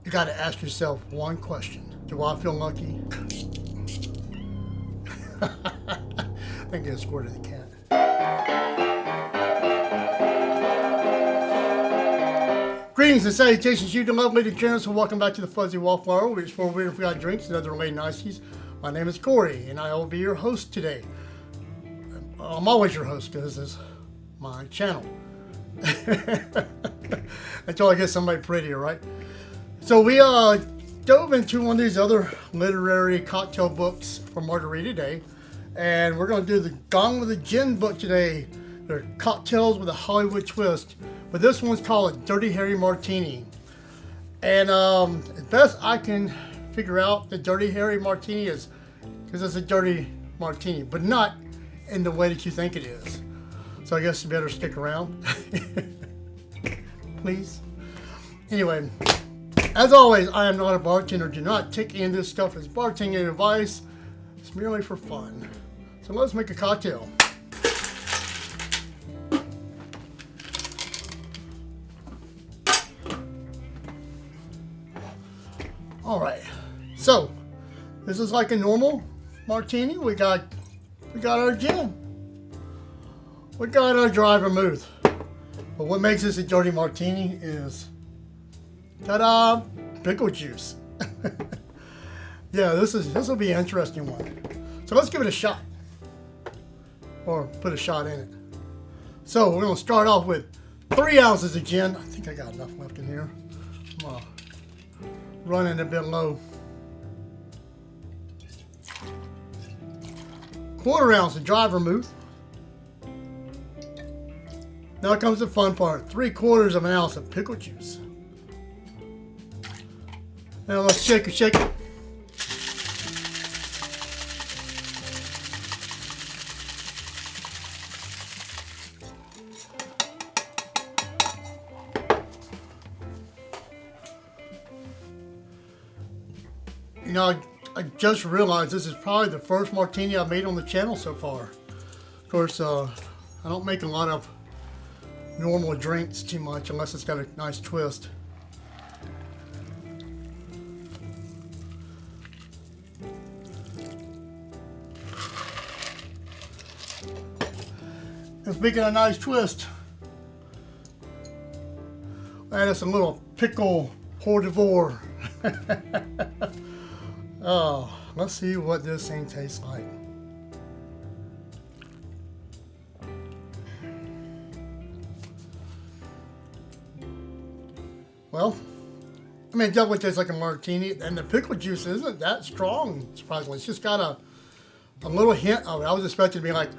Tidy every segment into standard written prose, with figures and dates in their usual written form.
you got to ask yourself one question. Do I feel lucky? I think I squirted the cat. Greetings and salutations, you the lovely degenerates, and welcome back to the Fuzzy Wallflower, where we explore weird and forgotten drinks and other related niceties. My name is Corey, and I will be your host today. I'm always your host because this is my channel. Until I get somebody prettier, right? So we dove into one of these other literary cocktail books for Margarita Day, and we're going to do the Gone with the Gin book today. They're cocktails with a Hollywood twist, but this one's called Dirty Harry Martini. And as best I can figure out, the Dirty Harry Martini is because it's a dirty martini, but not in the way that you think it is. So I guess you better stick around. Please. Anyway, as always, I am not a bartender. Do not take any of this stuff as bartending advice. It's merely for fun. So let's make a cocktail. All right. So this is like a normal martini. We got our gin. We got our dry vermouth. But what makes this a dirty martini is, ta-da, pickle juice. Yeah, this will be an interesting one. So let's give it a shot, or put a shot in it. So we're gonna start off with 3 ounces of gin. I think I got enough left in here. I'm running a bit low. 1/4 ounce of dry vermouth. Now comes the fun part. 3/4 of an ounce of pickle juice. Now let's shake it. You know, I just realized this is probably the first martini I've made on the channel so far. Of course, I don't make a lot of normal drinks too much unless it's got a nice twist. And speaking of a nice twist, add us a little pickle hors d'oeuvre. Oh, let's see what this thing tastes like. Well, I mean, it definitely tastes like a martini, and the pickle juice isn't that strong, surprisingly. It's just got a little hint of it. I was expecting to be like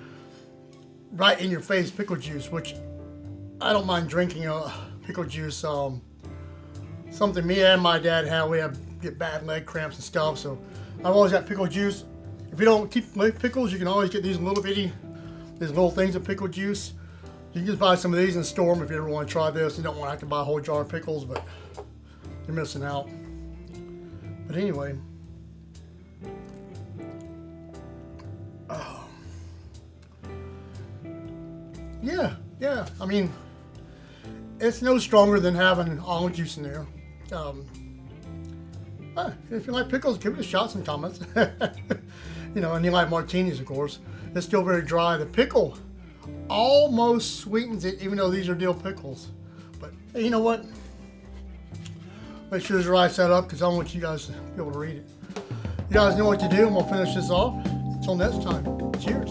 right in your face pickle juice, which I don't mind drinking pickle juice. Something me and my dad had. We get bad leg cramps and stuff, so I've always got pickle juice. If you don't keep pickles, you can always get these little things of pickle juice. You can just buy some of these and store them if you ever want to try this. You don't want to have to buy a whole jar of pickles, but you're missing out. But anyway. Oh. Yeah. I mean, it's no stronger than having olive juice in there. If you like pickles, give it a shot in the comments. You know, and you like martinis, of course. It's still very dry. The pickle almost sweetens it, even though these are dill pickles. But hey, you know what? Make sure to write that up because I want you guys to be able to read it. You guys know what to do. I'm going to finish this off. Until next time, cheers.